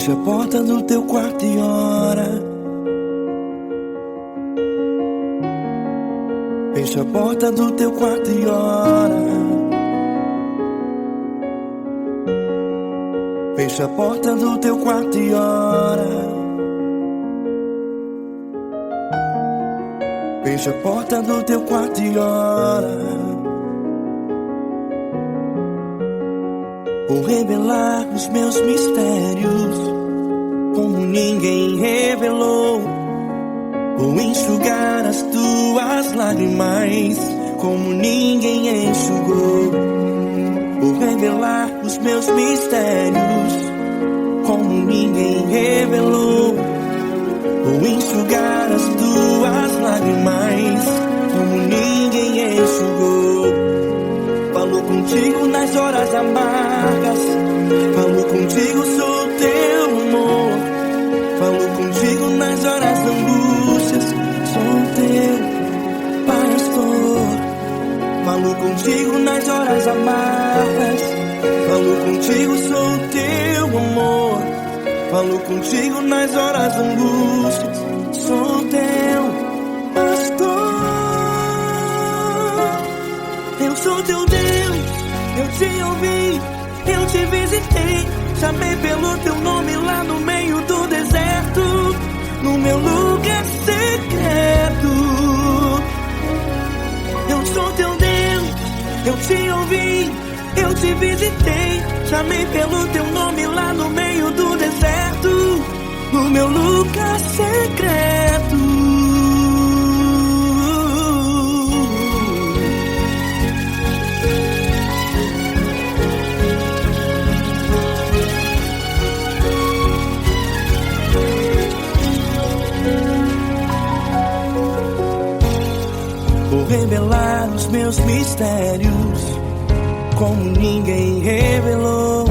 Fecha a porta do teu quarto e ora. Fecha a porta do teu quarto e ora. Fecha a porta do teu quarto e ora. Fecha a porta do teu quarto e ora. Vou revelar os meus mistérios como ninguém revelou. Vou enxugar as tuas lágrimas como ninguém enxugou. Vou revelar os meus mistérios como ninguém revelou. Vou enxugar as tuas lágrimas como ninguém enxugou. Falo contigo nas horas amargas, falo contigo, sou teu amor. Falo contigo nas horas da angústias, sou teu pastor. Falo contigo nas horas amargas, falo contigo, sou teu amor. Falo contigo nas horas da angústias, sou teu pastor. Eu sou teu Deus, eu te ouvi, eu te visitei. Chamei pelo teu nome lá no meio do deserto, no meu lugar secreto. Eu sou teu Deus, eu te ouvi, eu te visitei. Chamei pelo teu nome lá no meio do deserto, no meu lugar secreto. Vou revelar os meus mistérios como ninguém revelou.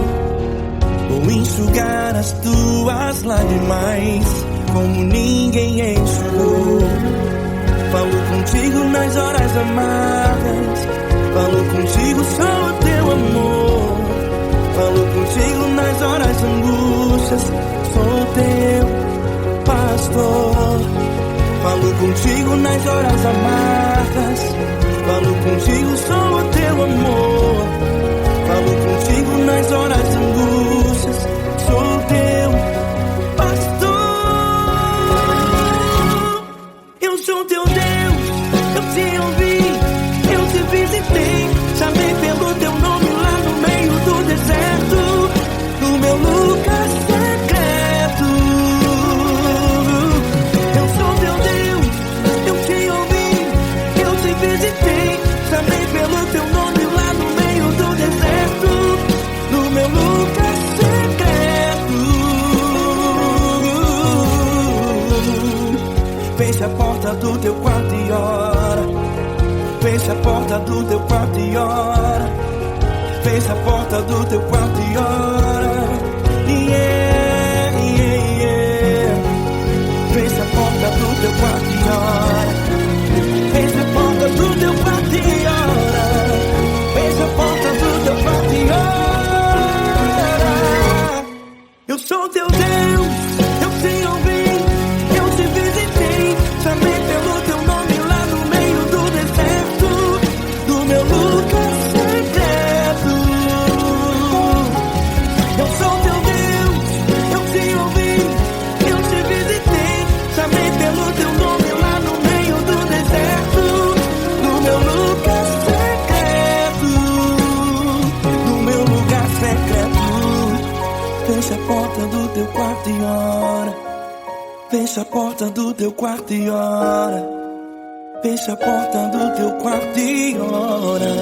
Vou enxugar as tuas lágrimas como ninguém enxugou. Falo contigo nas horas amargas, falo contigo, sou teu amor. Falo contigo nas horas angústias, sou teu pastor. Falo contigo nas horas amargas, falo contigo, sou o teu amor. Falo contigo nas horas angústias, sou teu pastor. Eu sou teu Deus, eu te ouvi, eu te visitei. Chamei pelo teu nome lá no meio do deserto, no meu lugar secreto. Eu sou teu Deus, eu te ouvi, eu te visitei. Chamei pelo teu nome lá no meio do deserto, no meu lugar secreto. Fecha a porta do teu quarto e ora. Fecha a porta do teu quarto e ora. Fecha a porta do teu quarto e ora. Yeah, yeah, yeah. Fecha a porta do teu quarto e ora. Fecha a porta do teu quarto e ora. Fecha a porta do teu quarto e ora. Eu sou teu Deus, eu te ouvi, eu te visitei. Chamei pelo teu nome lá no meio do deserto, do meu lugar secreto. Eu sou teu Deus, eu te ouvi, eu te visitei. Chamei pelo teu nome lá no meio do deserto, no meu lugar secreto, no meu lugar secreto. Fecha a porta do teu quarto e ora. Fecha a porta do teu quarto e ora. Fecha a porta do teu quarto e ora.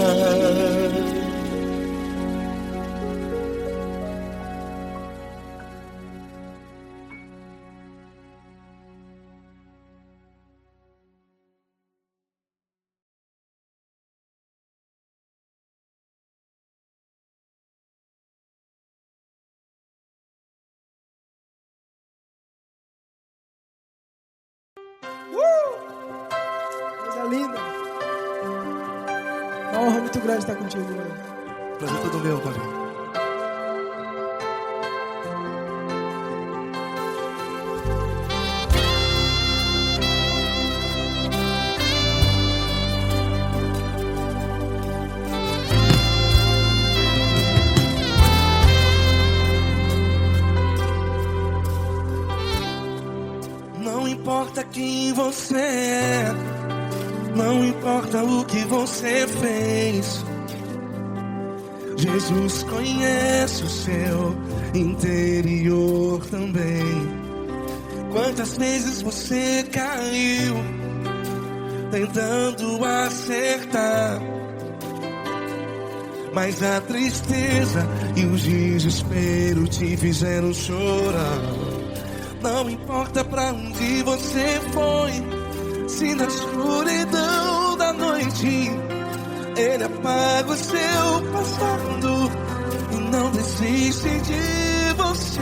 Coisa linda. Uma honra muito grande estar contigo, mano. Prazer todo meu, Paulinho. quem você é, não importa o que você fez. Jesus conhece o seu interior também. Quantas vezes você caiu tentando acertar, mas a tristeza e o desespero te fizeram chorar. Não importa pra onde você foi, se na escuridão da noite Ele apaga o seu passado e não desiste de você.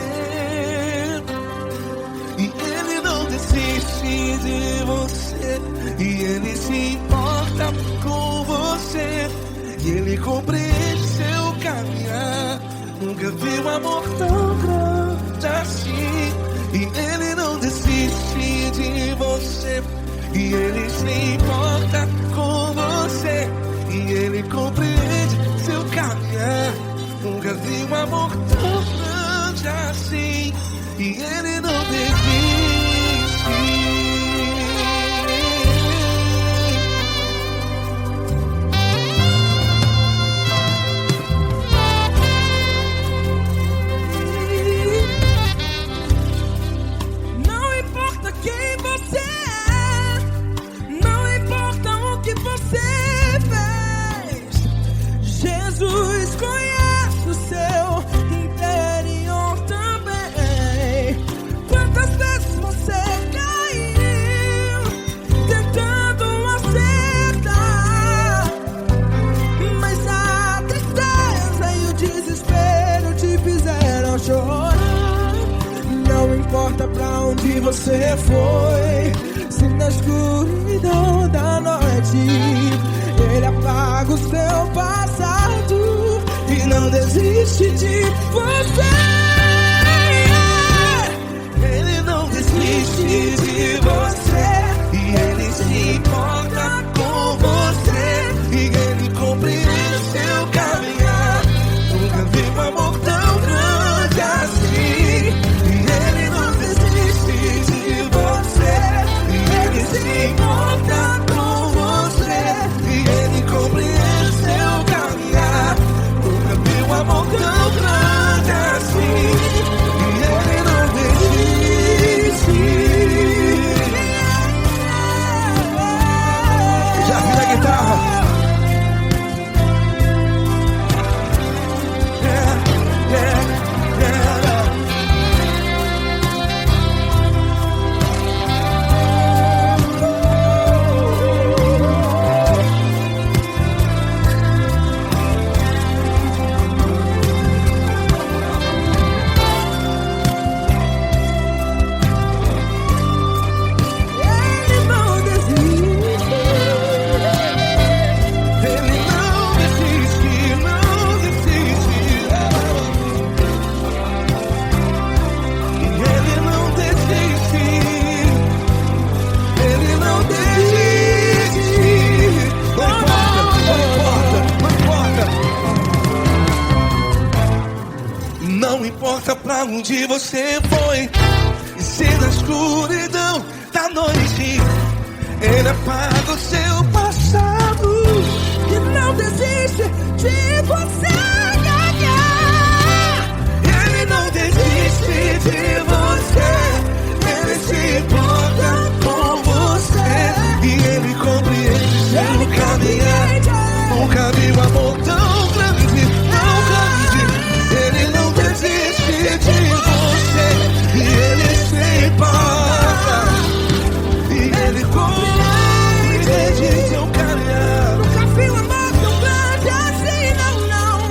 E Ele não desiste de você, e Ele se importa com você, e Ele compreende seu caminhar. Nunca vi um amor tão grande assim. E Ele não desiste de você, e Ele se importa com você, e Ele compreende seu caminhar. Nunca vi um amor tão grande assim. E Ele não desiste. Não importa quem você é, não importa o que você fez, Jesus conhece o seu interior também. Quantas vezes você caiu tentando acertar, mas a tristeza e o desespero te fizeram chorar. Não importa pra onde você foi, se na escuridão da noite Ele apaga o seu passado e não desiste de você. Ele não desiste de você, e Ele se importa com você, e Ele compreende seu caminhar. Nunca vi um amor tão grande assim. E Ele não desiste de você, e Ele se importa com você, e Ele compreende seu caminhar. Nunca vi um amor tão grande assim. E Ele não desiste. Já vi a guitarra. Ele não desiste. Ele não desiste, não desiste. E Ele não desiste. Ele não desiste. Não importa pra onde você foi, e se na escuridão da noite Ele apaga o seu passado E não desiste de você ganhar. Ele não desiste de você, Ele se importa com você, e Ele compreende seu caminhar. Nunca vi um amor tão grande, tão grande. Ele não desiste de você, e Ele se importa, e Ele compreende seu caminhar. Nunca vi um amor tão grande assim, não, não.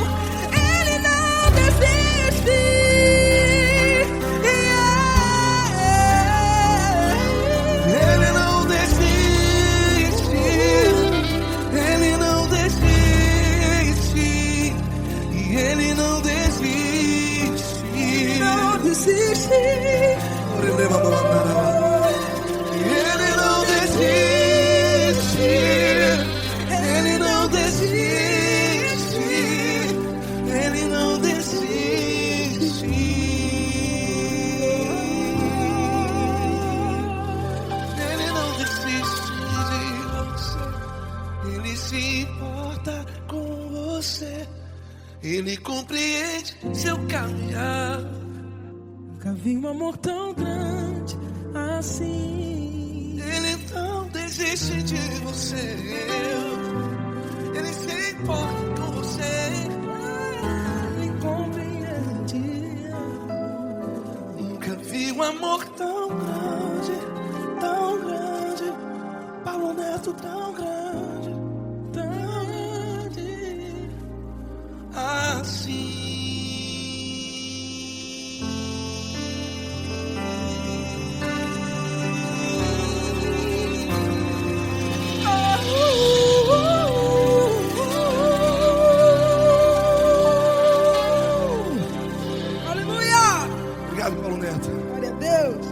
importa com você. Ele compreende seu caminhar. Nunca vi um amor tão grande assim. Ele não desiste de você. Ele se importa com você. Ele compreende. Nunca vi um amor tão grande, tão grande. Paulo Neto tão grande, tão grande assim. Obrigado, Paulo Neto. Glória a Deus.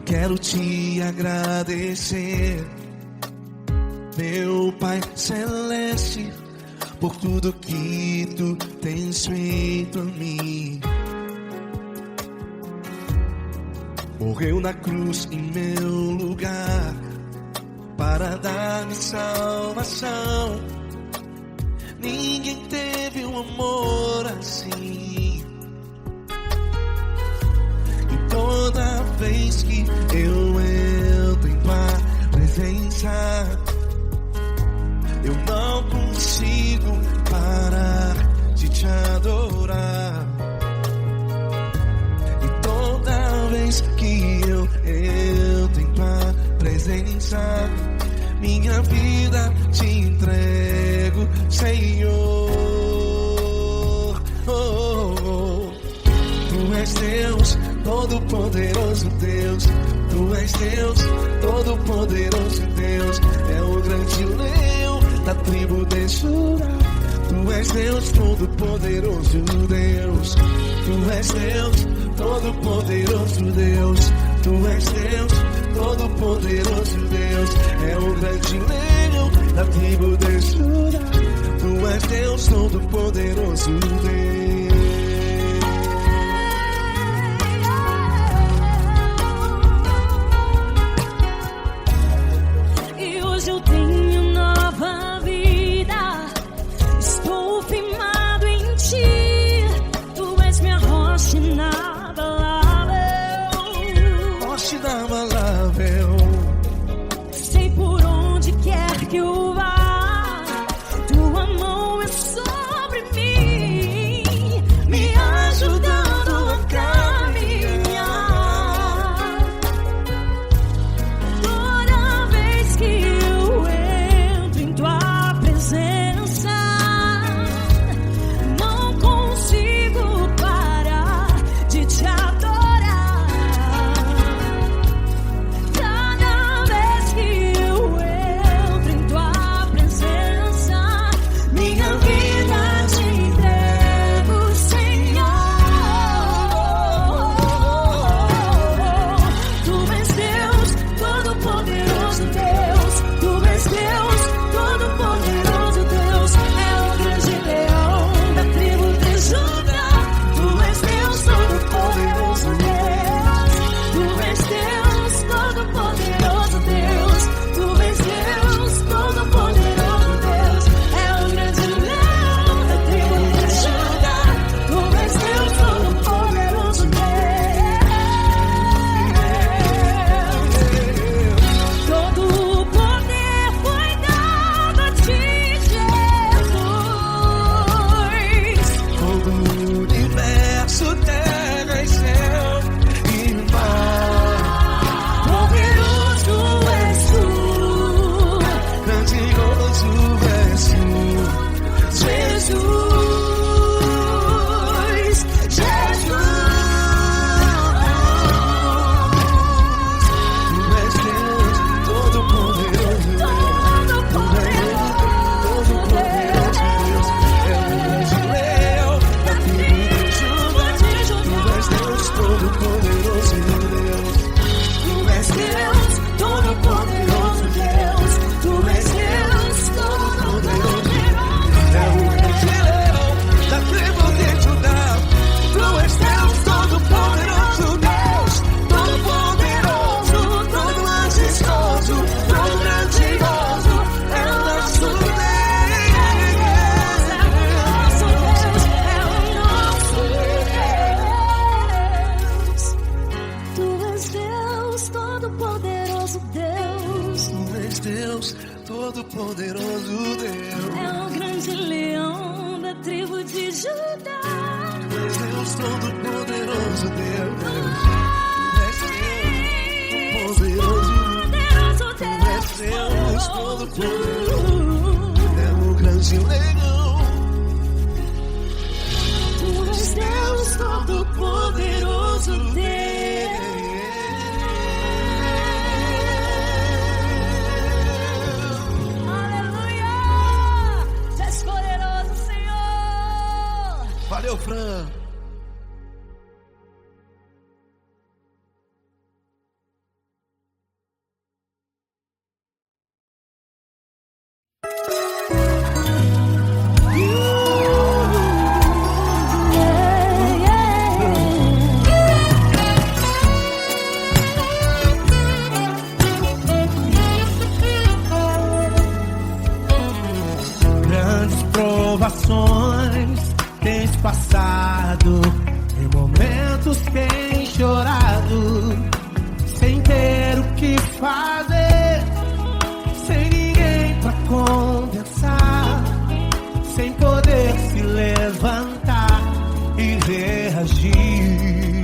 Quero te agradecer, meu Pai Celeste, por tudo que tu tens feito a mim. Morreu na cruz em meu lugar para dar-me salvação. Ninguém teve um amor assim. E toda vez que eu entro em tua presença, eu não consigo parar de te adorar. E toda vez que eu entro em tua presença, minha vida te entrego, Senhor. Tu és Deus, Todo-Poderoso Deus. Tu és Deus, Todo-Poderoso Deus. É o grande leão da tribo de Judá. Tu és Deus, Todo-Poderoso Deus. Tu és Deus, Todo-Poderoso Deus. Tu és Deus, Todo-Poderoso Deus. É o grande leão da tribo de Judá. Tu és Deus, Todo-Poderoso Deus. Eu tenho nova vida, estou firmado em ti. Tu és minha rocha inabalável, Rocha inabalável. sei por onde quer que eu vá, tua mão é sobre mim, me ajudando a caminhar. Toda vez que eu entro em tua presença, não consigo parar de te adorar. Cada Deus, todo-poderoso Deus. É o grande leão da tribo de Judá. Deus, todo-poderoso Deus. Poderoso Deus, todo-poderoso. É o grande leão. Tu és Deus todo-poderoso Deus. Aleluia! Tu és poderoso, Senhor. Valeu, Fran. Grandes provações tens passado, em momentos tens chorado, sem ter o que fazer, sem ninguém pra conversar, sem poder se levantar e reagir.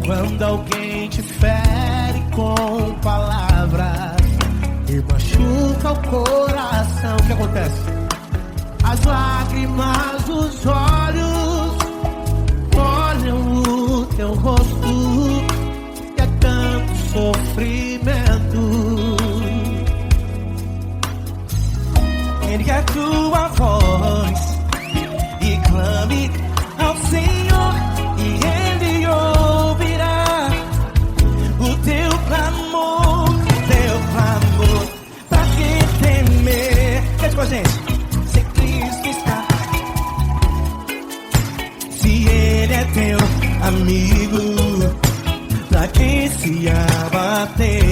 Quando alguém te fere com palavras e machuca o coração, o que acontece? As lágrimas dos olhos molham o teu rosto, e é tanto sofrimento. Ergue a tua voz e clame ao Senhor, e Ele ouvirá o teu clamor, pra que temer? Cante com a gente. Se Cristo está, se Ele é teu amigo, pra que se abater?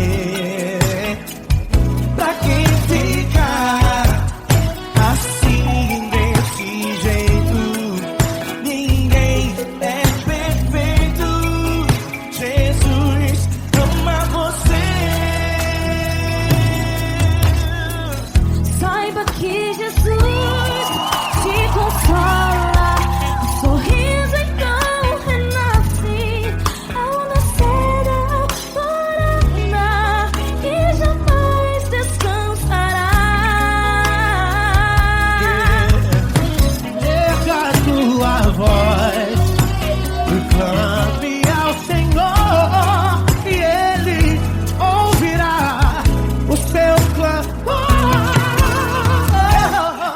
Pra que ficar assim desse jeito? Ninguém é perfeito. Jesus ama você. Saiba que Jesus te consola, o sorriso então renasce ao nascer da aurora, e jamais descansará. Erga a tua voz e clame ao Senhor, e Ele ouvirá o seu clamor.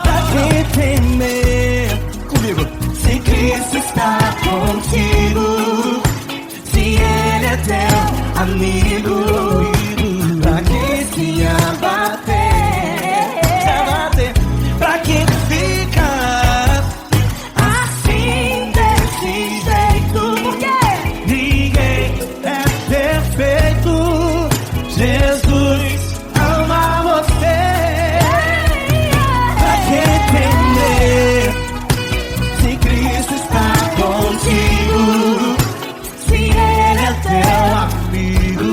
Pra que temer? Comigo. Se Cristo está contigo, se Ele é teu amigo, pra que se abater? Pra que ficar assim desse jeito? Porque ninguém é perfeito. Jesus ama você. Pra que temer? Se Cristo está contigo, se Ele é teu amigo,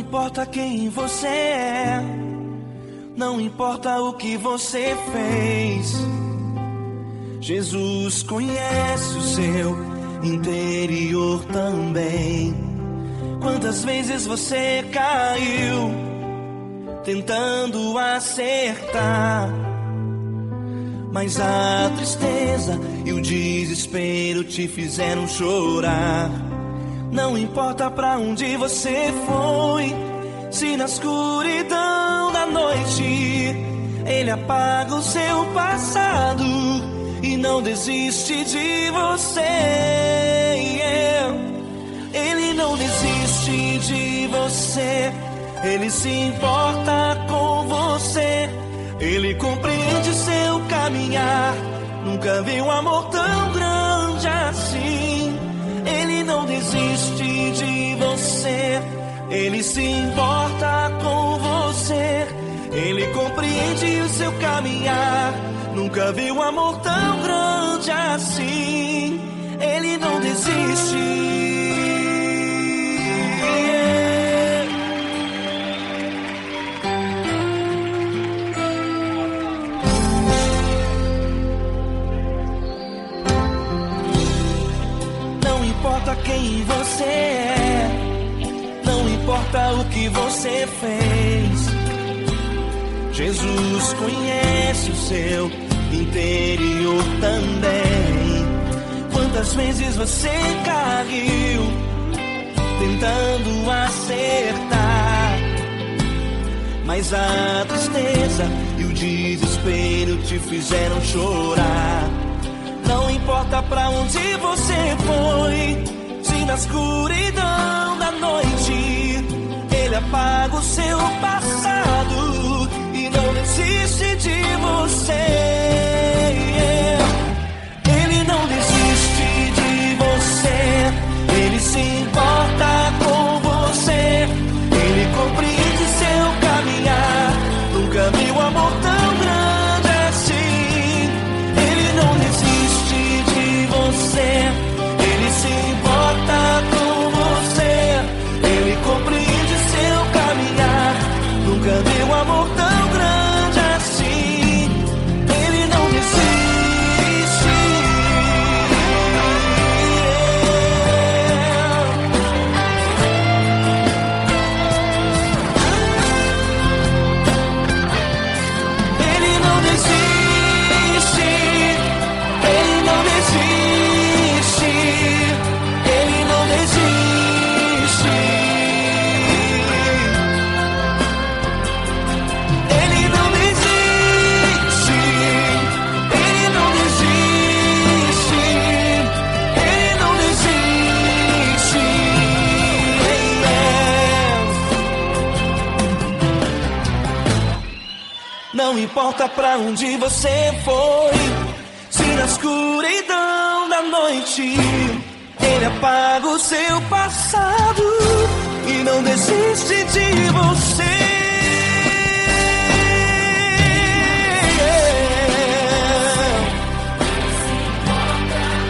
importa quem você é, não importa o que você fez, Jesus conhece o seu interior também. Quantas vezes você caiu tentando acertar, mas a tristeza e o desespero te fizeram chorar. Não importa pra onde você foi, se na escuridão da noite Ele apaga o seu passado e não desiste de você. Ele não desiste de você, Ele se importa com você, Ele compreende seu caminhar. Nunca vi um amor tão grande assim. Ele não desiste de você, Ele se importa com você, Ele compreende o seu caminhar. Nunca vi um amor tão grande assim. Ele não desiste. Não importa quem você é, não importa o que você fez, Jesus conhece o seu interior também. Quantas vezes você caiu tentando acertar, mas a tristeza e o desespero te fizeram chorar. Não importa pra onde você foi, se na escuridão da noite Ele apaga o seu passado e não desiste de você. Ele não desiste de você, Ele se importa com você, Ele compreende seu caminhar. Nunca vi um amor tão grande assim. Ele não desiste de você, Ele se importa com você, Ele compreende seu caminhar. Nunca vi um amor tão grande assim. Ele não desiste. Ele não desiste. Ele não desiste. Ele não desiste. Ele não desiste. Ele não desiste. Ele não desiste. Não importa pra onde você foi, se na escuridão da noite Ele apaga o seu passado e não desiste de você.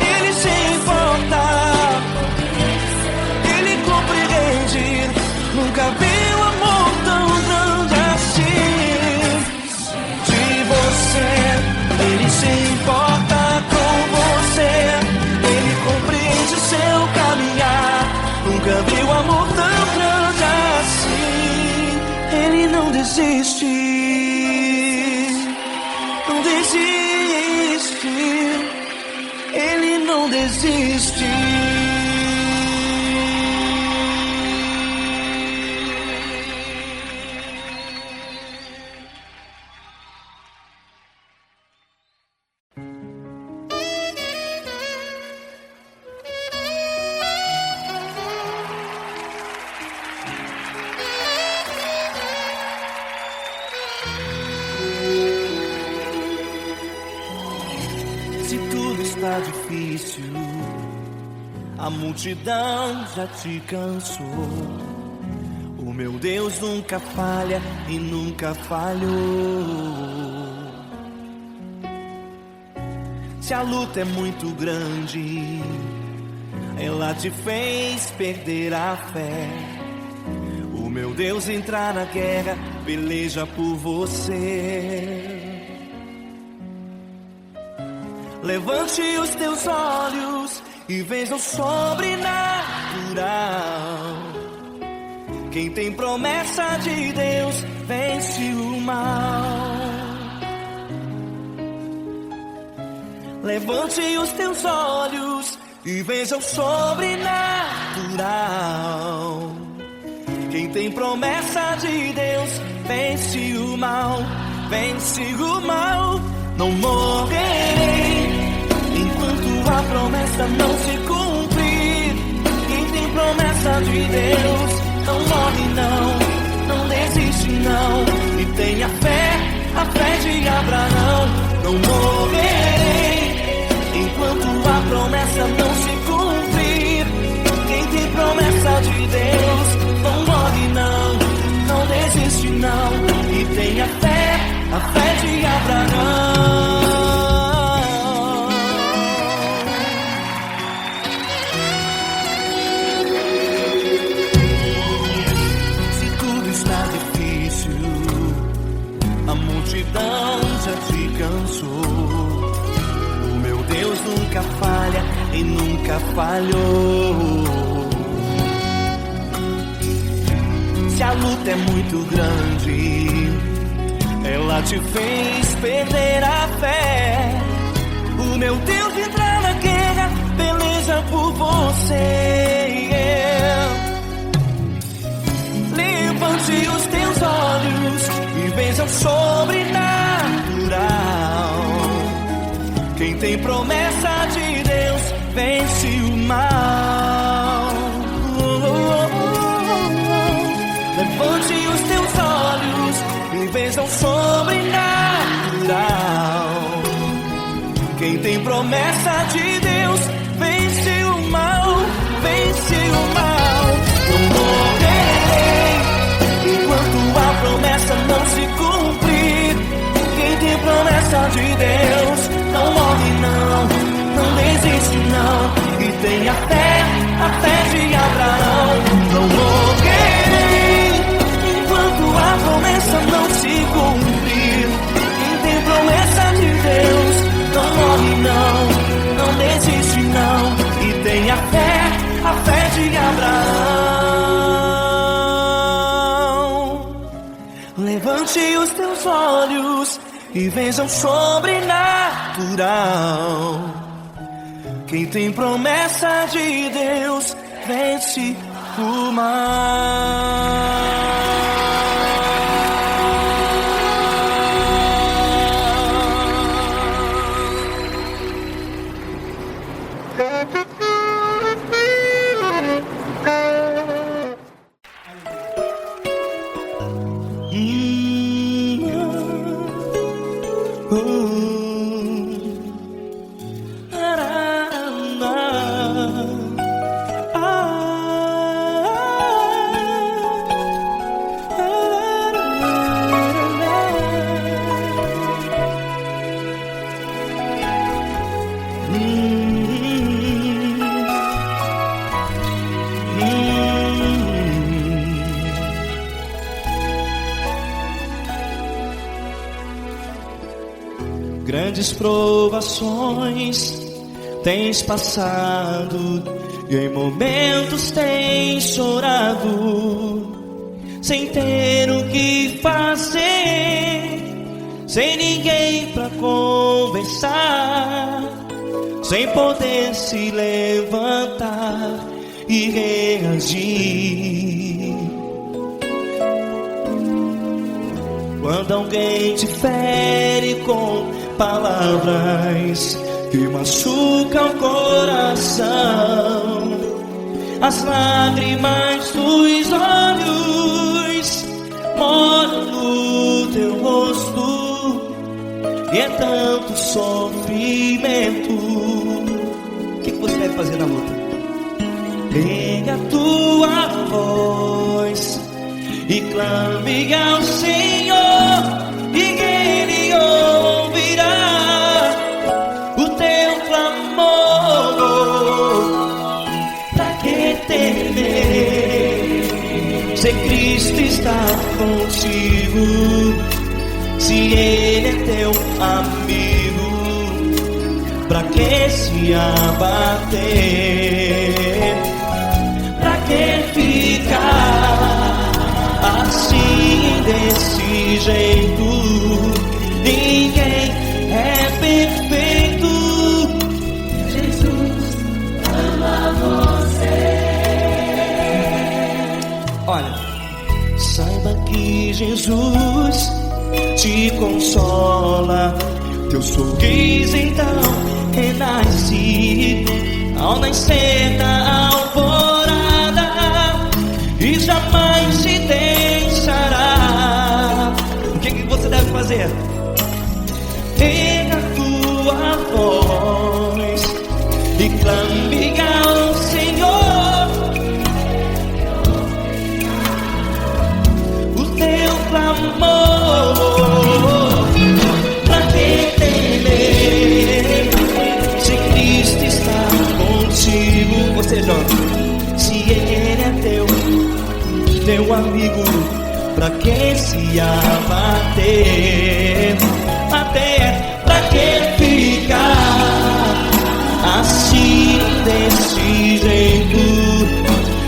Ele se importa, Ele compreende. Nunca vi um amor tão grande assim. De você, Ele se importa com você, Ele compreende o seu caminhar. Nunca vi um amor tão grande assim. Ele não desiste, não desiste. Ele não desiste. Se tudo está difícil, a multidão já te cansou. O meu Deus nunca falha e nunca falhou. Se a luta é muito grande, ela te fez perder a fé. O meu Deus entrar na guerra, peleja por você. Levante os teus olhos e veja o sobrenatural. Quem tem promessa de Deus vence o mal. Levante os teus olhos e veja o sobrenatural. Quem tem promessa de Deus vence o mal, vence o mal. Não morrerei enquanto a promessa não se cumprir. Quem tem promessa de Deus não morre não desiste não. E tenha fé, a fé de Abraão. Não morrerei enquanto a promessa não se cumprir. Quem tem promessa de Deus não morre não desiste não. E tenha fé, a fé de Abraão. Se tudo está difícil, a multidão já te cansou. O meu Deus nunca falha e nunca falhou. Se a luta é muito grande, ela te fez perder a fé. O meu Deus entrar na guerra, peleja por você. Levante os teus olhos e veja o sobrenatural. Quem tem promessa de Deus vence o mal. Levante os teus olhos e veja o sobrenatural. Quem tem promessa de Deus vence o mal, vence o mal. Não morrerei enquanto a promessa não se cumprir. Quem tem promessa de Deus não morre não desiste não. E tenha fé, a fé de Abraão. Não morrerei enquanto a promessa não se cumprir. Quem tem promessa de Deus não morre não desiste não. E tenha fé, a fé de Abraão. Levante os teus olhos e veja o sobrenatural. Quem tem promessa de Deus vence o mal. Grandes provações tens passado e em momentos tens chorado, sem ter o que fazer, sem ninguém pra conversar, sem poder se levantar e reagir. Quando alguém te fere com palavras que machucam o coração, as lágrimas dos olhos moram no teu rosto, e é tanto sofrimento. O que você deve fazer na luta? Erga a tua voz e clame ao Senhor, e Ele ouvirá o teu clamor. Pra que temer? Se Cristo Cristo está contigo, se Ele é teu amigo, pra que se abater? Pra que ficar assim desse jeito? Ninguém é perfeito. Jesus ama você. Olha, saiba que Jesus te consola, teu sorriso então renasce ao nascer da alvorada e jamais te deixará. O que você deve fazer? Erga a tua voz e clame ao Senhor. O teu clamor, pra que temer, se Cristo está contigo? Você jovem, se Ele é teu amigo, pra que se abater? Até pra que ficar assim desse jeito?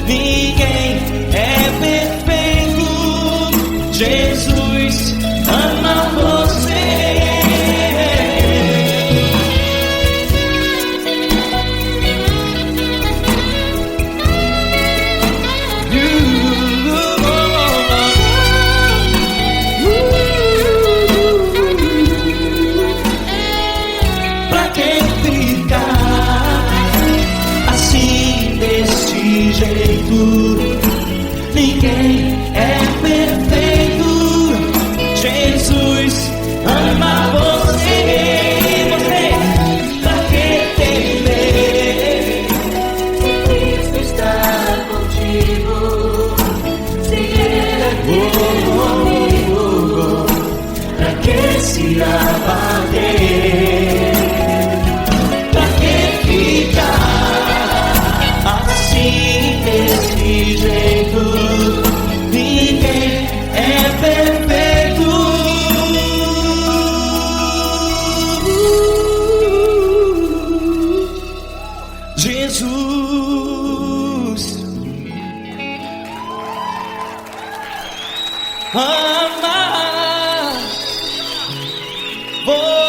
Ninguém é perfeito. Jesus ama você. Ninguém é perfeito. Jesus ama você. Você, pra que temer? Se Cristo está contigo, se Ele é teu amigo, pra que se abater? Pra que ficar assim desse jeito? Ninguém é perfeito. Jesus ama você.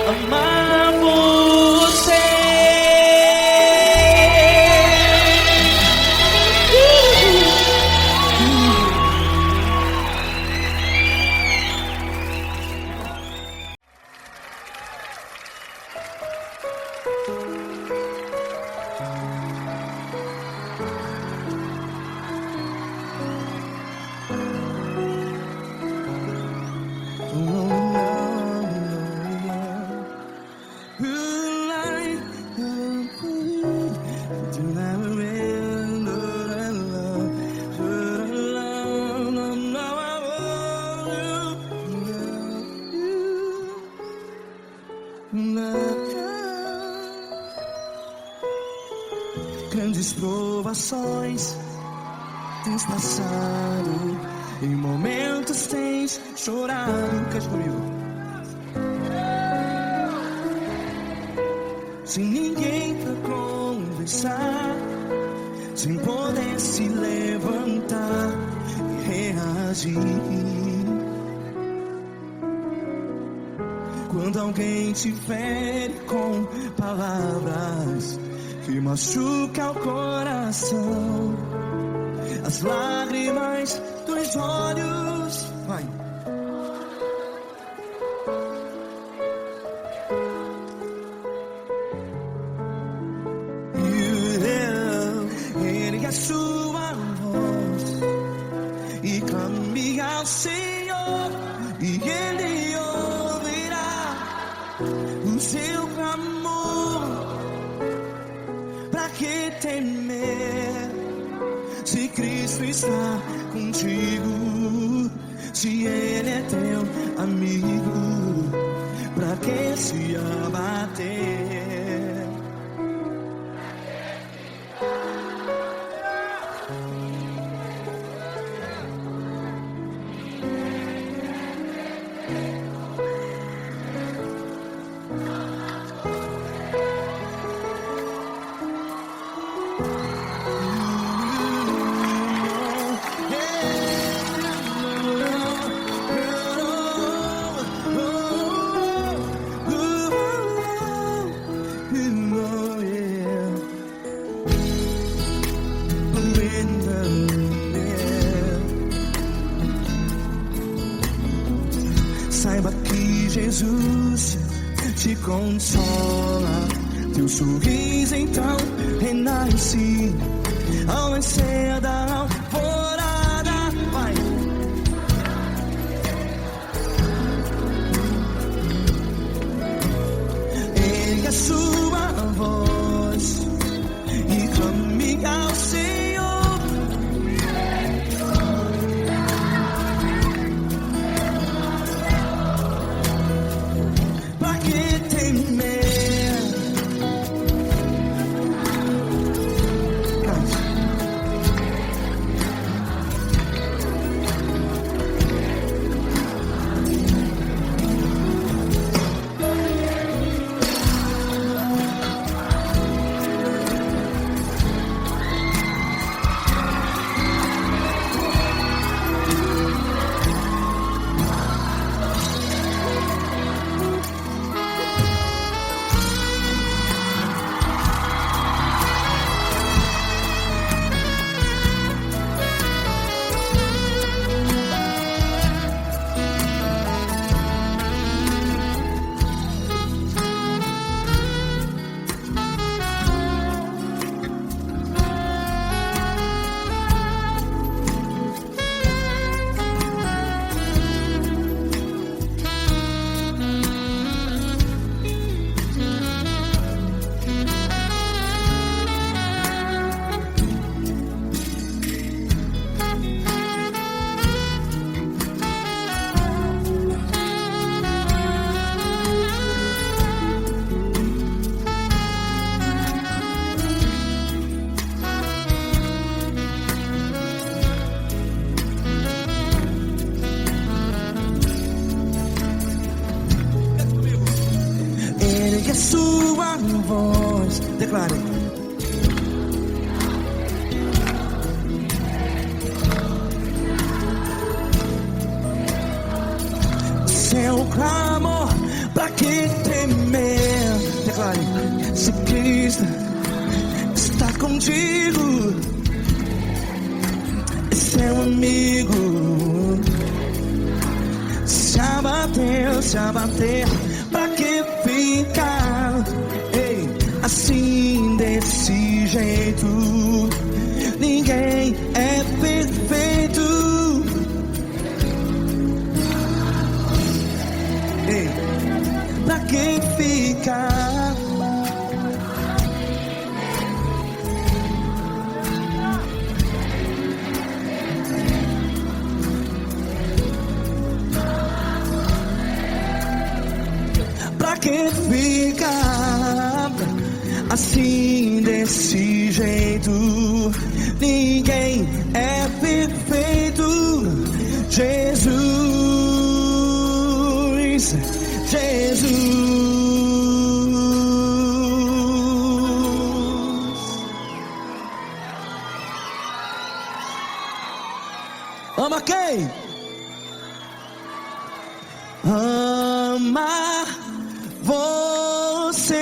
Amar você. Grandes provações tens passado, em momentos tens chorado. Cante comigo. Sem ninguém pra conversar, sem poder se levantar e reagir. Quando alguém te fere com palavras que machuca o coração, as lágrimas dos olhos, vai. Ergue a sua voz e clame ao Senhor, e Ele ouvirá o seu clamor. está contigo? Se ele é teu amigo, pra que se abater? Saiba que Jesus te consola, teu sorriso então renasce ao nascer da alvorada. Vai. Ergue a sua voz e clame ao Senhor. Pra que temer? Ergue a sua voz, declare. Seu clamor, pra que temer? Declare. Se Cristo está contigo, é seu amigo. Se abater, pra que ficar, ei, assim desse jeito? Ninguém é perfeito. Ei, pra que ficar? Pra que ficar assim desse jeito? Ninguém é perfeito. Jesus, Jesus. Ama quem? Ama você.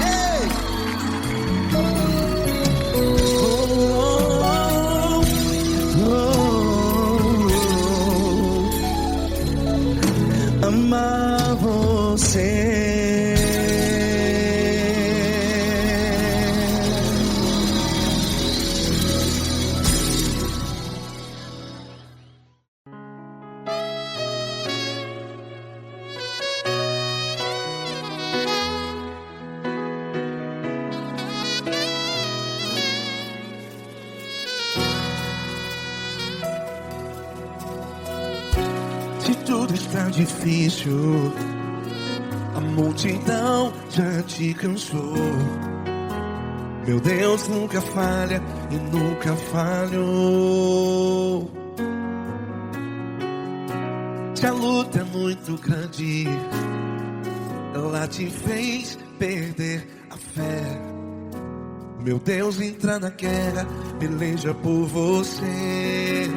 Ei. Ama você. está difícil, a multidão já te cansou. Meu Deus nunca falha e nunca falhou. Se a luta é muito grande, ela te fez perder a fé. Meu Deus entra na guerra, peleja por você.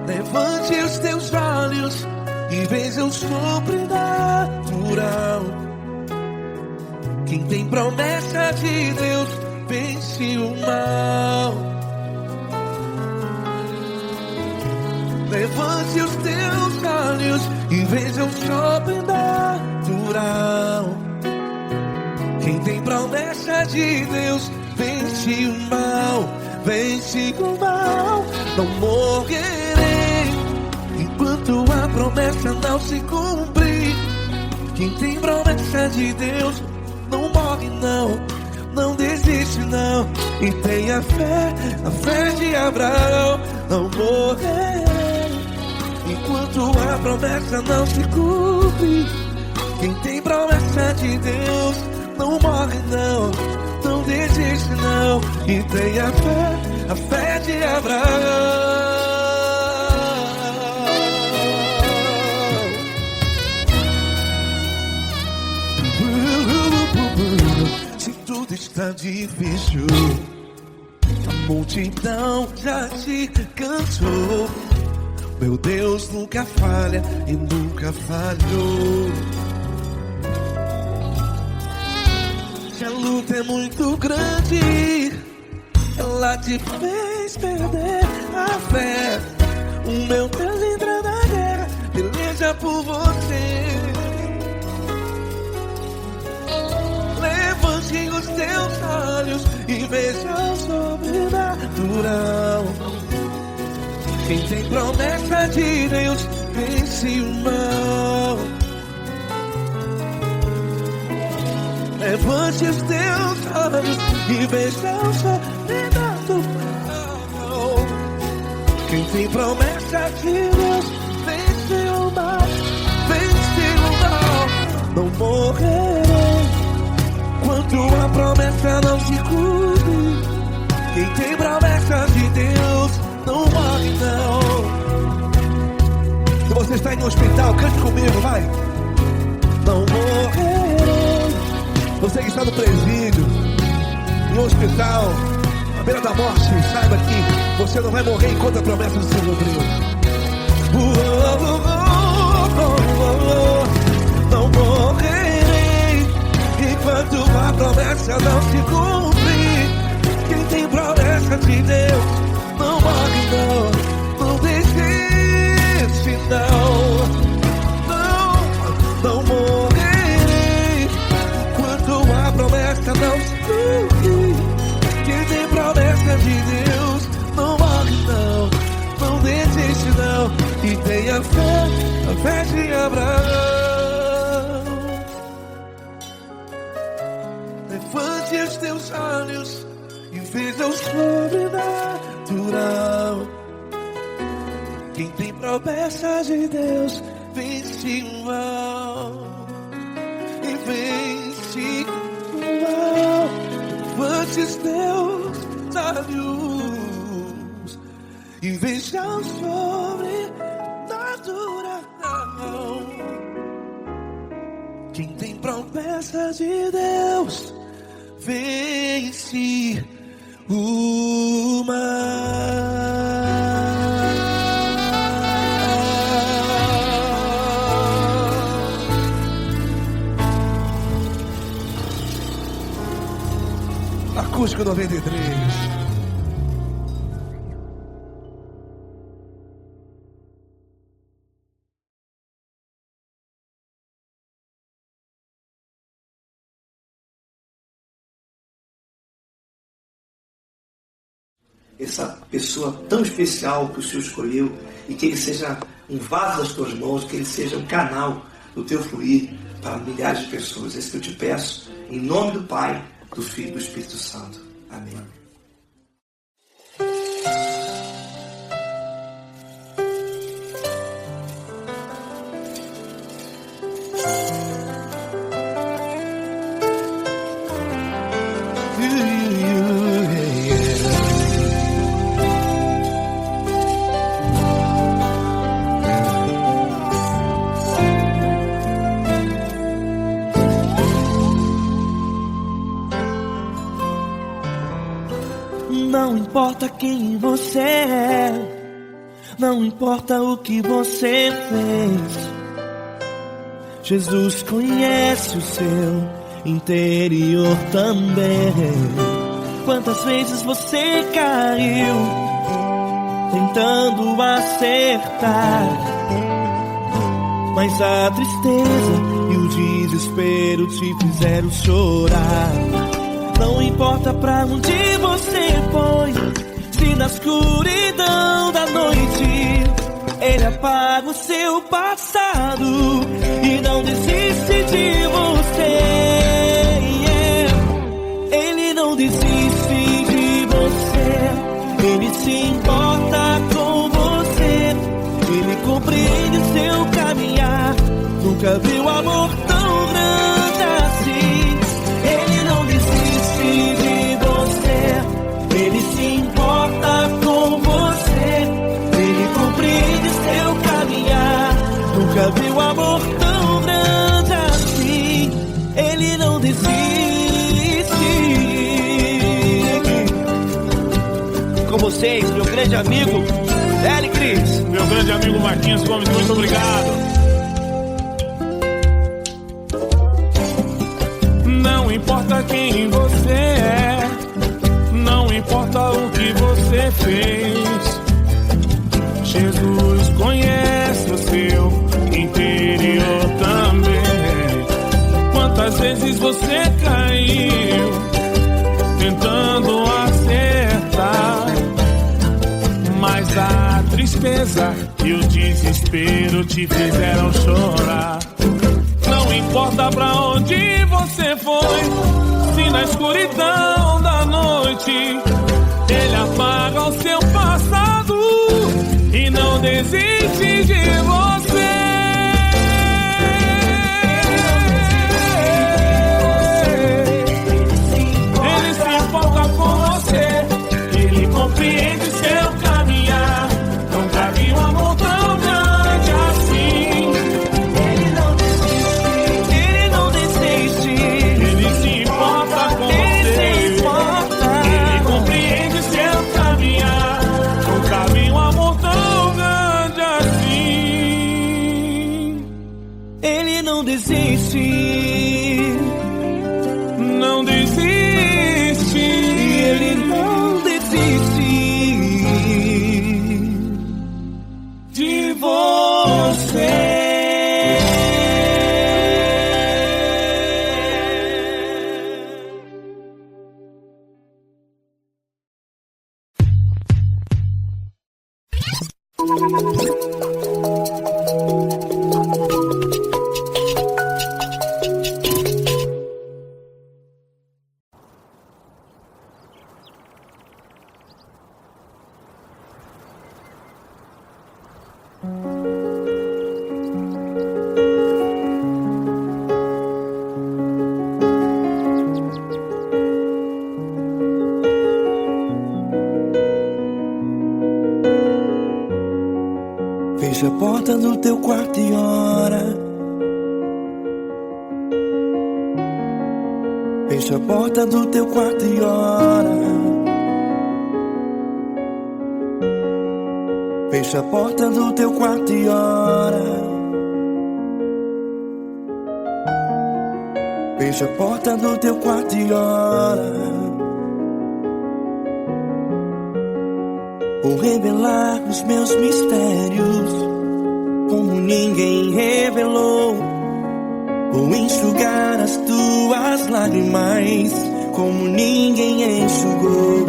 Levante os teus olhos e veja o sobrenatural. Quem tem promessa de Deus vence o mal. Levante os teus olhos e veja o sobrenatural. Quem tem promessa de Deus vence o mal, vence o mal. Não morrerei enquanto a promessa não se cumprir. Quem tem promessa de Deus não morre não, não desiste não. E tenha fé, a fé de Abraão. Não morrerei enquanto a promessa não se cumpre. Quem tem promessa de Deus não morre não, não desiste não. E tenha fé, a fé de Abraão. Se tudo está difícil, a multidão já te cansou. Meu Deus nunca falha e nunca falhou. Se a luta é muito grande, ela te fez perder a fé. O meu Deus entra na guerra, peleja por você. Levante os teus olhos e veja o sobrenatural. Quem tem promessa de Deus vence o mal. Levante os teus olhos e veja o sobrenatural. Quem tem promessa de Deus vence o mal, vence o mal. Não morrerei enquanto a promessa não se cumpre. Quem tem promessa de Deus não morre não. Se você está em um hospital, cante comigo, vai. Não morrerei. Você que está no presídio, em um hospital, à beira da morte, saiba que você não vai morrer enquanto a promessa não se cumpriu. Não morrerei enquanto a promessa não se cumprir. Quem tem promessa de Deus não morre não, não desiste não. Não morrerei enquanto a promessa não se cumprir. Quem tem promessa de Deus não morre não, não desiste não. E tenha fé, a fé de Abraão. Levante os teus olhos e veja o sobrenatural. Quem tem promessa de Deus vence o mal, e vence o mal. Levante os teus olhos e veja o sobrenatural. Quem tem promessa de Deus vence o mal. Acústico 93. Essa pessoa tão especial que o Senhor escolheu, e que ele seja um vaso das tuas mãos, que ele seja um canal do teu fluir para milhares de pessoas. É isso que eu te peço, em nome do Pai, do Filho e do Espírito Santo. Amém. Não importa quem você é, não importa o que você fez, Jesus conhece o seu interior também. Quantas vezes você caiu tentando acertar, mas a tristeza e o desespero te fizeram chorar. Não importa pra onde você foi, se na escuridão da noite Ele apaga o seu passado e não desiste de você. Ele não desiste de você, Ele se importa com você, Ele compreende o seu caminhar. Nunca viu amor tão grande assim. Ele não desiste de você, Ele se importa com você, Ele compreende seu caminhar. Nunca viu amor tão grande assim. Ele não desiste. Com vocês, meu grande amigo L. Cris. Meu grande amigo Marquinhos Gomes, muito obrigado. Não importa quem você é, não importa o que você fez, Jesus conhece o seu interior também. Quantas vezes você caiu tentando acertar, mas a tristeza e o desespero te fizeram chorar. Não importa pra onde você foi, se na escuridão da noite Ele apaga o seu passado e não desiste de você. Ele se importa com você, Ele compreende seu caminhar. Nunca vi um amor tão grande assim. Ele não desiste, Ele não desiste. Ele se importa com Ele se você, importa. Ele compreende seu caminhar. Nunca vi um amor tão grande assim. Ele não desiste, Não desiste. Ele não desiste De você. Fecha a porta do teu quarto e ora. Fecha a porta do teu quarto e ora. Fecha a porta do teu quarto e ora. Fecha a porta do teu quarto e ora. Vou revelar os meus mistérios como ninguém revelou. Vou enxugar as tuas lágrimas como ninguém enxugou.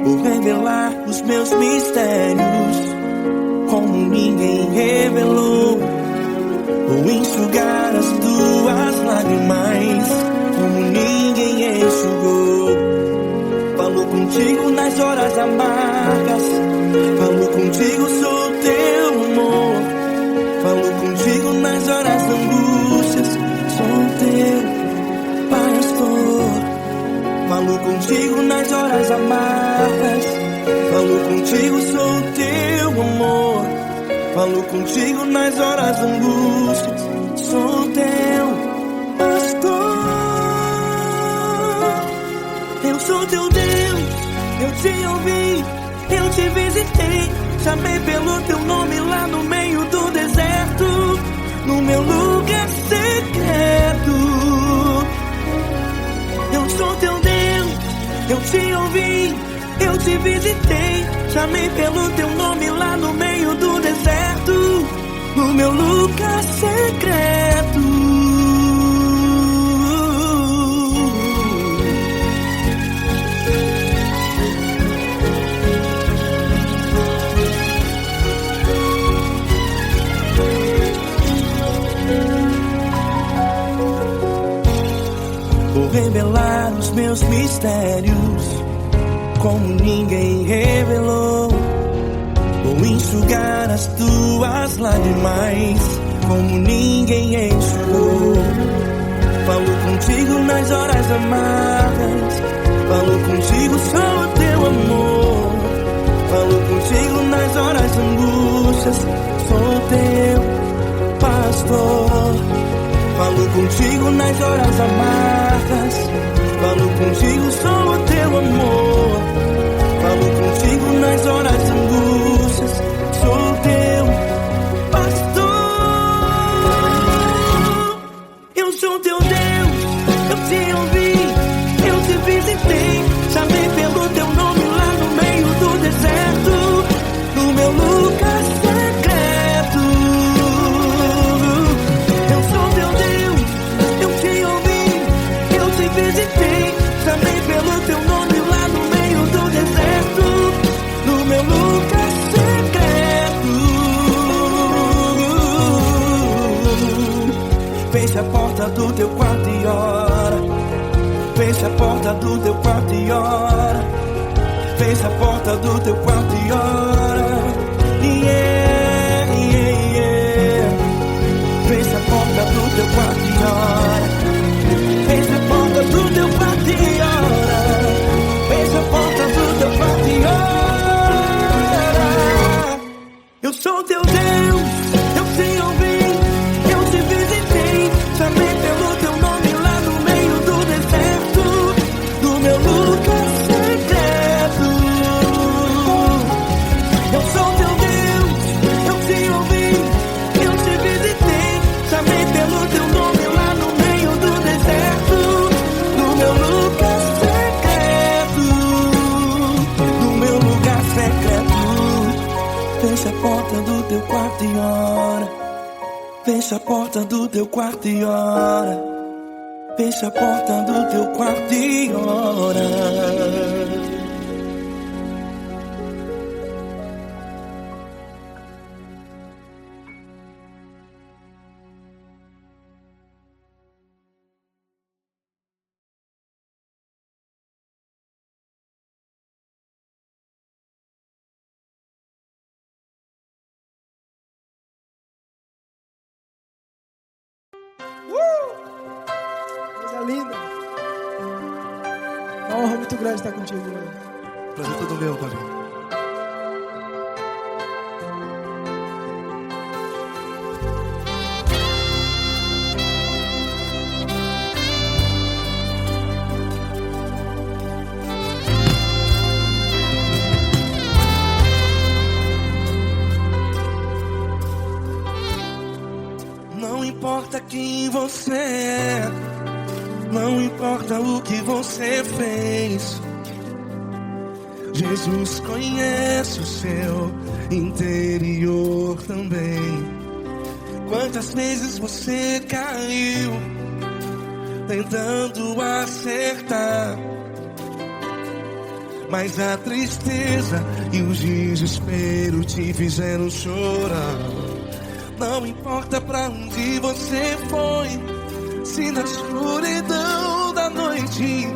Vou revelar os meus mistérios como ninguém revelou. Vou enxugar as tuas lágrimas como ninguém enxugou. Falo contigo nas horas amargas, falo contigo, sou teu amor. Falo contigo nas horas da angústias, sou teu pastor. Falo contigo nas horas amargas, falo contigo, sou teu amor. Falo contigo nas horas da angústias, sou teu pastor. Eu sou teu Deus, eu te visitei, chamei pelo teu nome lá no meio do deserto, no meu lugar secreto. Eu sou teu Deus, eu te ouvi, eu te visitei, chamei pelo teu nome lá no meio do deserto, no meu lugar secreto. Vou revelar os meus mistérios como ninguém revelou. Vou enxugar as tuas lágrimas como ninguém enxugou. Falo contigo nas horas amargas, falo contigo só o teu amor. Falo contigo nas horas angústias, sou teu pastor. Falo contigo nas horas amargas, falo contigo só o teu amor. Falo contigo nas horas angústias, sou teu pastor. Eu sou teu Deus, eu te ouvi, eu te visitei, chamei pelo teu nome lá no meio do deserto, no meu lugar secreto. Eu sou teu Deus, eu te ouvi, eu te visitei, chamei pelo teu nome lá no meio do deserto, no meu lugar secreto. Fecha a porta do teu quarto e ora. Fecha a porta do teu quarto e ora. Fecha a porta do teu quarto e ora. Yeah, yeah, yeah. Fecha a porta do teu quarto e ora. Fecha a porta do teu quarto e ora. Fecha a porta do teu quarto e ora. Eu sou teu Deus, eu te ouvi, eu te visitei, chamei pelo teu nome lá no meio do deserto, no meu lugar secreto. Eu sou teu Deus, eu te ouvi, eu te visitei, chamei pelo teu nome lá no meio do deserto, no meu lugar secreto, no meu lugar secreto. Fecha a porta do teu quarto e ora. Fecha a porta do teu quarto e ora. Fecha a porta do teu quarto e ora. Coisa linda. É uma honra muito grande estar contigo hoje. Prazer todo meu, Paulinho. Não importa quem você é, não importa o que você fez, Jesus conhece o seu interior também. Quantas vezes você caiu tentando acertar, mas a tristeza e o desespero te fizeram chorar. Não importa pra onde você foi, se na escuridão da noite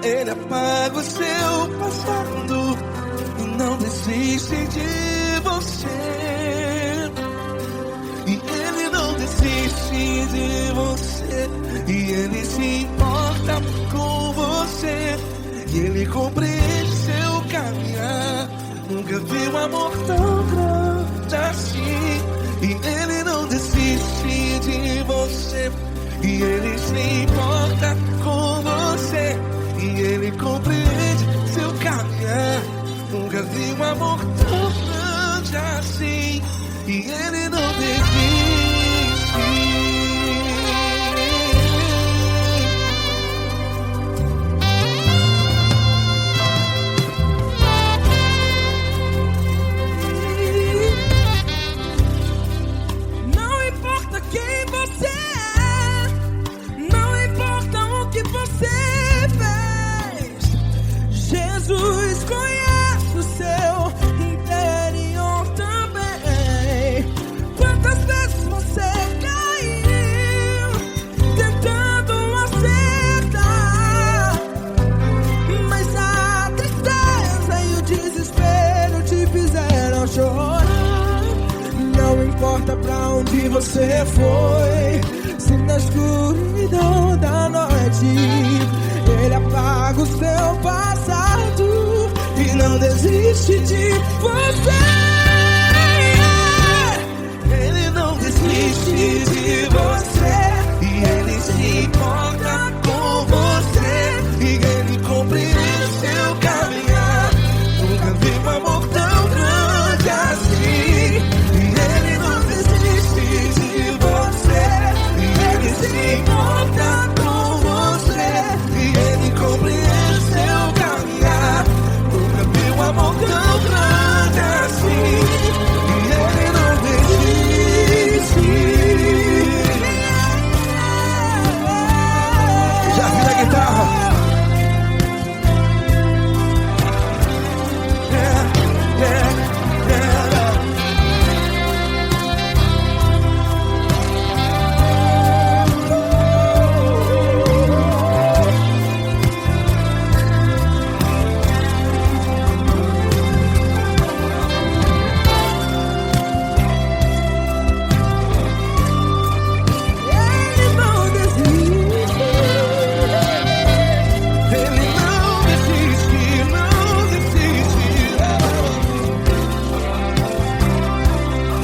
Ele apaga o seu passado e não desiste de você. E Ele não desiste de você, e Ele se importa com você, e Ele compreende seu caminhar. Nunca vi um amor tão grande assim. E Ele não desiste de você, e Ele se importa com você, e Ele compreende seu caminhar. Nunca vi um amor tão grande assim, e Ele não desiste. Não importa quem você é, não importa o que você fez, Jesus conhece o seu interior também. Quantas vezes você caiu tentando acertar, mas a tristeza e o desespero te fizeram chorar. Não importa pra onde você foi, se na escuridão da noite Ele apaga o seu passado e não desiste de você. Ele não desiste de você, e Ele se importa com você, e Ele compreende seu caminhar. Nunca vi um amor tão grande assim, e Ele não desiste de você, e Ele se importa com você, e Ele compreende seu caminhar. Nunca vi um amor tão grande assim, e Ele não desiste. Já vi a guitarra. Ele não desiste. Ele não desiste, não desiste.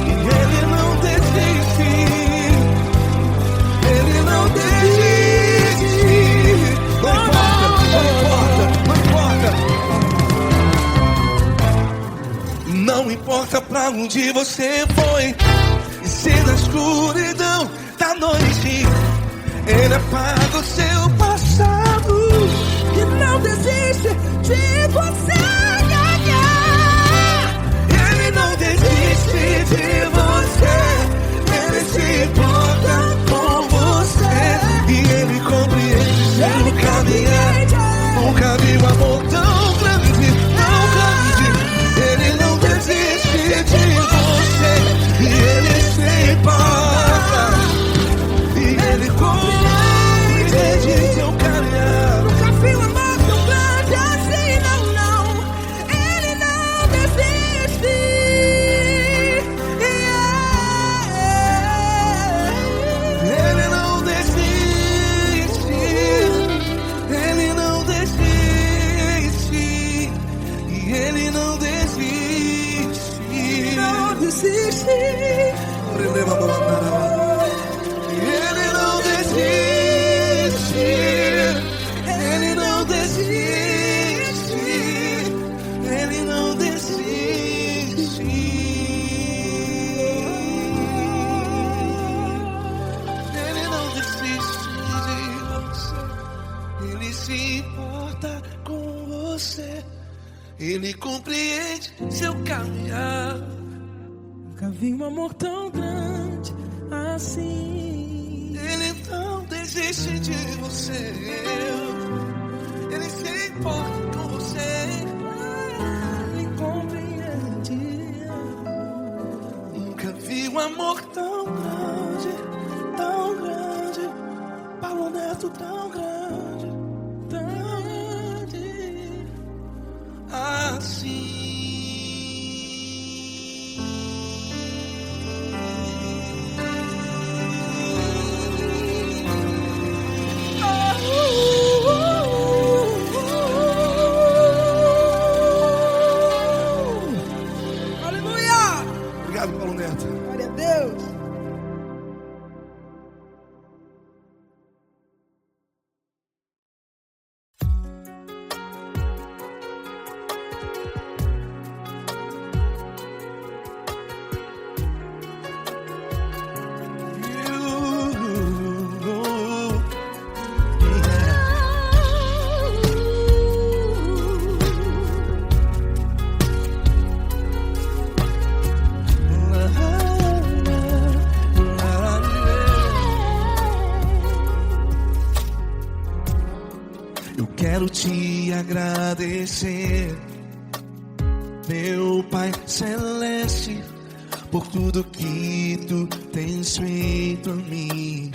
E Ele não desiste. Ele não desiste. Não importa, não importa. Não importa pra onde você foi, e se na escuridão da noite Ele apaga o seu passado. Que não desiste de você. Ele não desiste de você, Ele se importa com você, e Ele compreende seu caminhar. Nunca vi um amor tão grande, tão grande. Ele não desiste de você, e Ele se importa, e Ele compreende seu caminhar. Nunca vi um amor tão grande assim, não, não. Ele não desiste. Ele não desiste, Ele não desiste, e Ele não desiste. Não desiste. Ele não desiste, Ele não desiste, Ele não desiste. Ele não desiste de você, Ele se importa com você, Ele compreende seu caminhar. Nunca vi um amor tão grande assim. Ele não desiste de você, Ele se importa com você. Ele compreende. Nunca vi um amor tão grande, Paulo Neto tão grande, assim. Aleluia! Obrigado, Paulo Neto. Glória a Deus. Eu quero te agradecer, meu Pai Celeste, por tudo que tu tens feito a mim.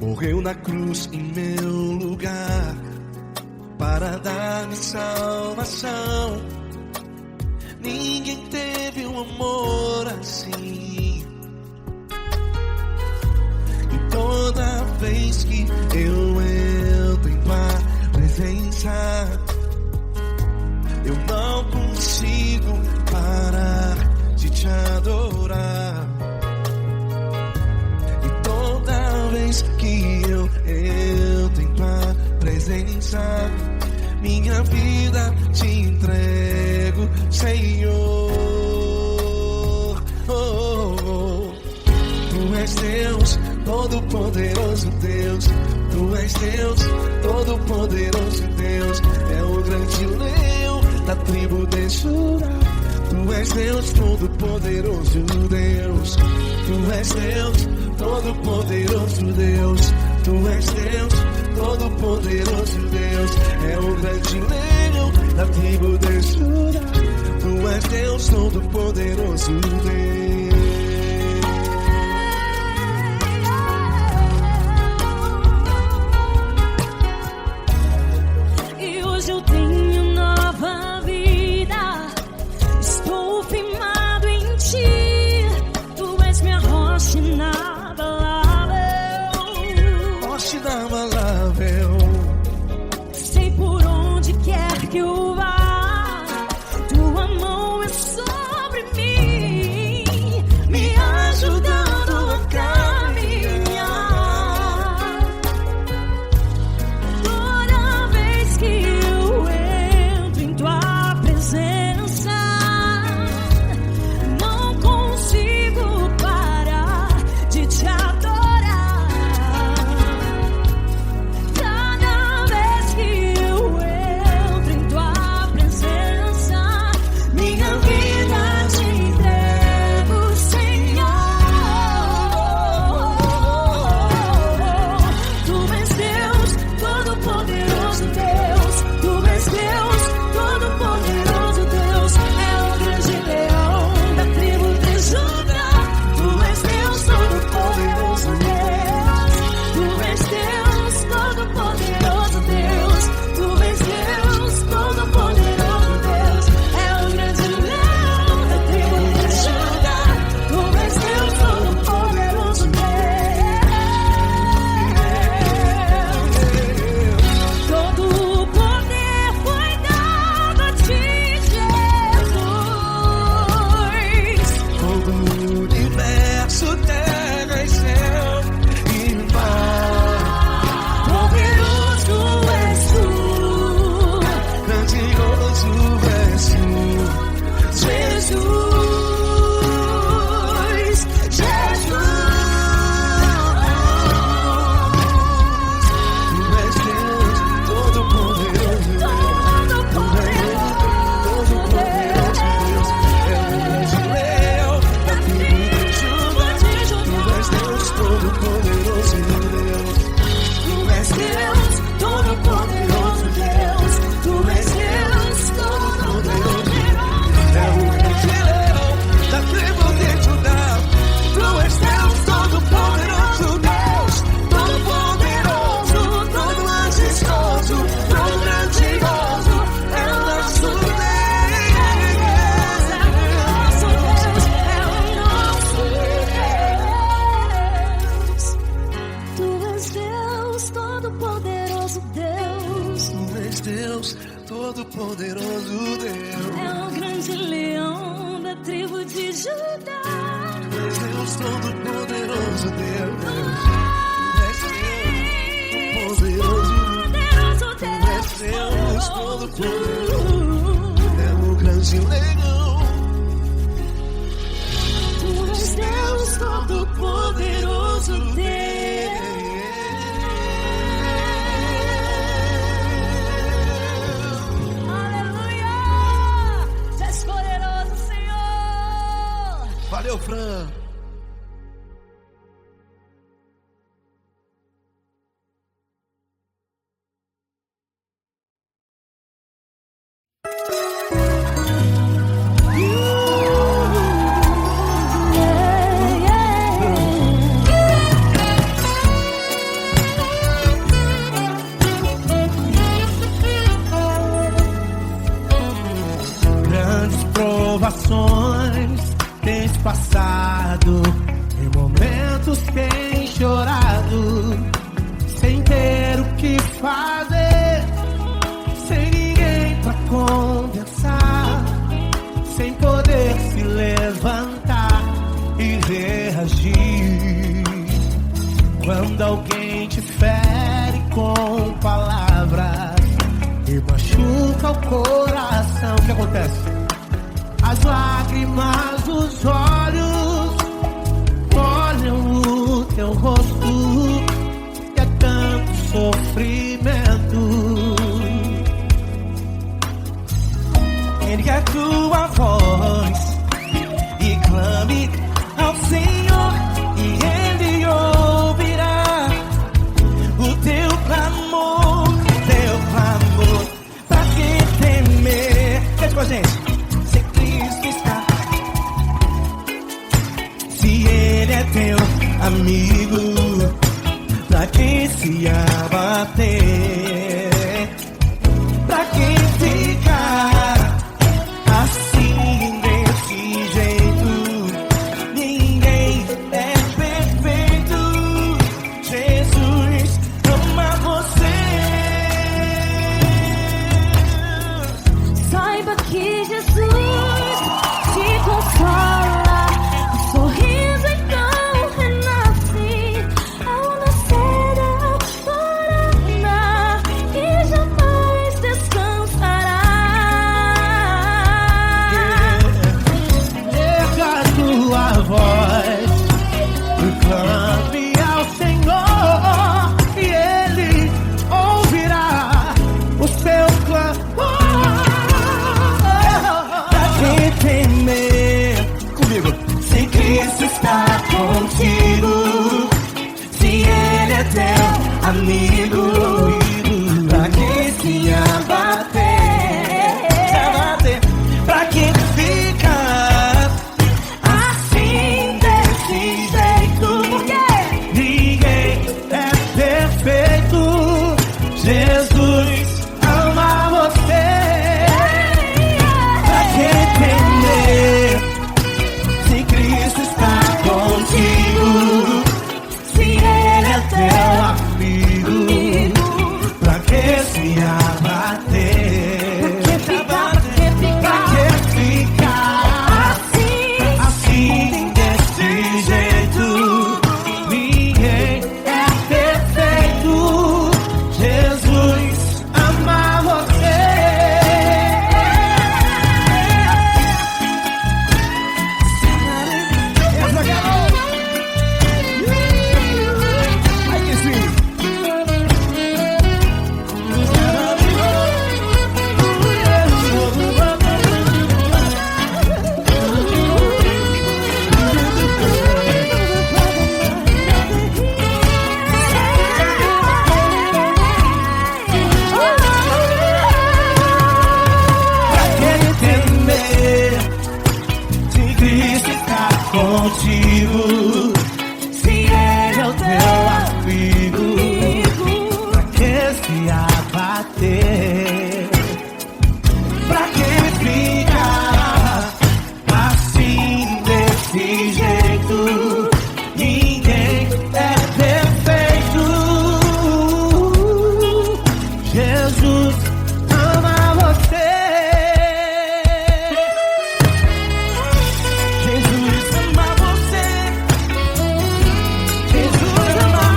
Morreu na cruz em meu lugar para dar-me salvação. Ninguém teve um amor assim. E toda vez que eu entro em tua presença, eu não consigo parar de te adorar. E toda vez que eu entro em tua presença, minha vida te entrego, Senhor. Tu és Deus, Todo-Poderoso Deus. Tu és Deus, Todo-Poderoso Deus. É o grande leão da tribo de Judá. Tu és Deus, Todo-Poderoso Deus. Tu és Deus, Todo-Poderoso Deus. Tu és Deus, Todo-Poderoso Deus. É o grande leão da tribo de Judá. Tu és Deus, Todo-Poderoso Deus. E hoje eu tenho nova vida. Estou firmado em ti. Tu és minha rocha inabalável. Rocha inabalável. Sei por onde quer que eu vá, tua mão é sobre mim, me ajudando a caminhar. Toda vez que eu entro em tua presença, não consigo parar de te adorar. Cada vez que eu entro em tua presença, minha vida te entrego, Senhor. Tu és Deus, Todo-Poderoso Deus. Tu és Deus, Todo-Poderoso Deus. É o grande leão da tribo de Judá. Tu és Deus, Todo-Poderoso Deus. Tu és Deus, Todo-Poderoso Deus. Tu és Deus, Todo-Poderoso Deus. É o grande leão da tribo de Judá. Tu és Deus, Todo-Poderoso Deus. Todo o poder foi dado a ti, Jesus. Todo o universo, terra e céu e mar. Poderoso és tu, Grandioso és tu, Jesus. Tu és Deus, Todo-Poderoso Deus. Todo-Poderoso Deus. É o grande leão da tribo de Judá. Tu és Deus, Todo-Poderoso Deus. Tu és Deus, Todo-Poderoso Deus. Tu és Deus, Todo-Poderoso. É o grande leão da tribo de Judá. Tu és Deus, Todo-Poderoso Deus. Todo-Poderoso, todo majestoso, todo grandioso. É o nosso Deus. Tu és Deus, Todo-Poderoso Deus. Tu és Deus, Todo-Poderoso Deus. É o grande leão da tribo de Judá. Tu és Deus, Todo-Poderoso Deus. Tu és Deus, Poderoso Tu és Deus, Todo-Poderoso. É o grande leão. Tu és Deus, Todo-Poderoso Deus. Aleluia! Tu és poderoso, Senhor. Valeu, Fran. situações tens passado, em momentos tens chorado, sem ter o que fazer, sem ninguém pra conversar, sem poder se levantar e reagir. Quando alguém te fere com palavras e machuca o coração, o que acontece? As lágrimas dos olhos molham o teu rosto, e é tanto sofrimento. Ergue a tua voz e clame ao Senhor, e Ele ouvirá o teu clamor, pra que temer? Cante com a gente. Se Cristo está, se Ele é teu amigo, pra que se abater? Pra que ficar assim desse jeito? Ninguém é perfeito. Jesus ama você. Saiba que Jesus te consola, o sorriso então renasce ao nascer a aurora e jamais descansará. Erga a tua voz e clame ao Senhor, e Ele ouvirá o seu clamor. Pra que temer? Comigo. Se Cristo está contigo, se Ele é teu amigo, pra que se abater? Pra que ficar assim desse jeito? Porque Ninguém é perfeito. Jesus ama você. Pra que temer? Se Cristo está contigo, se Ele é teu Amigo, pra que se abater? Pra que ficar assim desse jeito? Ninguém é perfeito. Jesus ama você. Essa garota. Ai que sim. Pra que temer? Se Cristo está contigo, se Ele é o teu amigo, pra que se abater? Pra que ficar assim desse jeito? Ninguém é perfeito. Jesus ama você. Jesus ama você. Jesus ama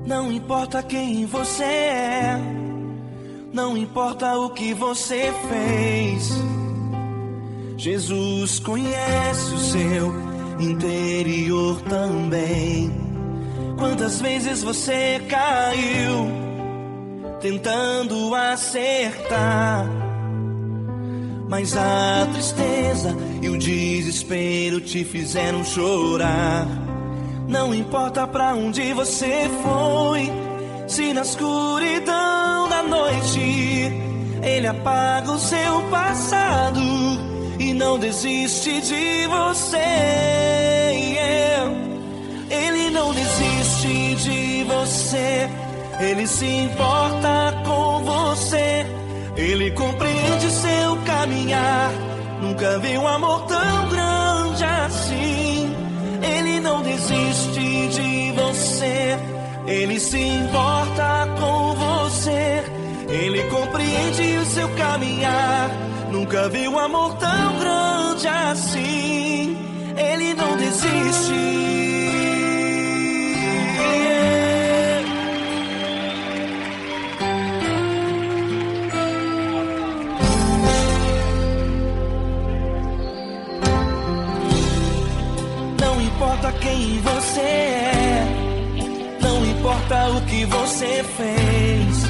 Não importa quem você é, não importa o que você fez, Jesus conhece o seu interior também. Quantas vezes você caiu tentando acertar, mas a tristeza e o desespero te fizeram chorar. Não importa pra onde você foi, se na escuridão da noite Ele apaga o seu passado e não desiste de você. Ele não desiste de você, Ele se importa com você, Ele compreende seu caminhar. Nunca vi um amor tão grande assim. Ele não desiste de você, Ele se importa com você, Ele compreende o seu caminhar. Nunca vi um amor tão grande assim. Ele não desiste. Não importa quem você é, não importa o que você fez,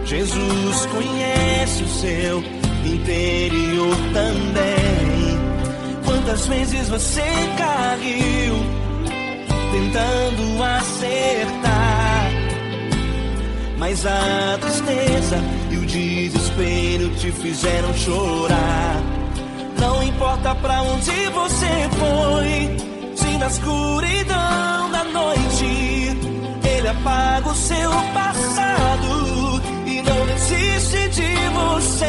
Jesus conhece o seu interior também. Quantas vezes você caiu tentando acertar, mas a tristeza e o desespero te fizeram chorar. Não importa pra onde você foi, se na escuridão da noite Ele apaga o seu passado e não desiste de você.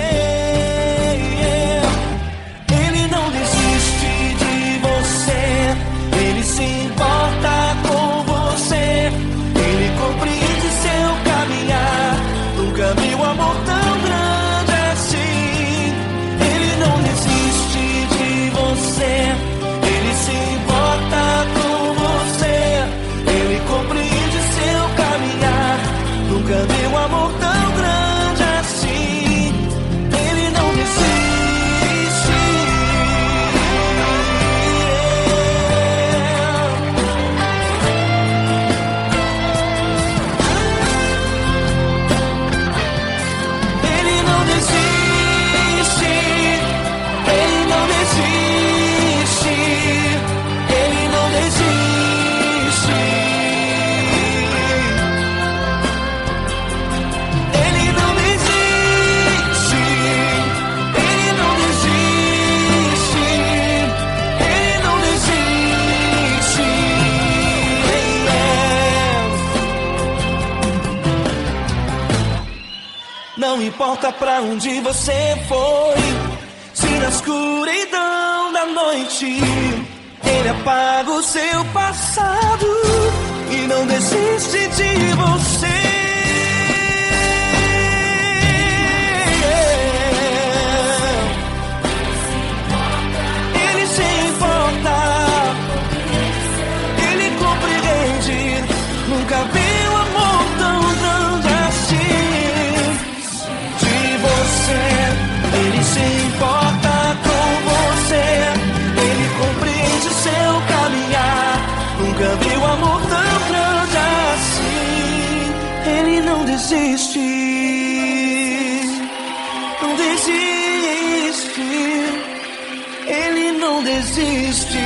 Ele não desiste de você, Ele se importa com você, Ele compreende seu caminhar. Nunca vi um amor tão grande assim. Ele não desiste de você, Ele se importa com você, Ele compreende seu caminhar. Nunca vi um amor tão grande assim. Ele não desiste. Ele não desiste. Ele não desiste. Ele não desiste. Ele não desiste. Ele não desiste. Ele não desiste. Não importa pra onde você foi, se na escuridão da noite Ele apaga o seu passado e não desiste de você. Ele se importa, Ele compreende. Nunca vi um amor tão grande assim. De você, Ele se importa com você, Ele compreende seu caminhar. Nunca vi um amor tão grande assim. Ele não desiste, não desiste. Ele não desiste.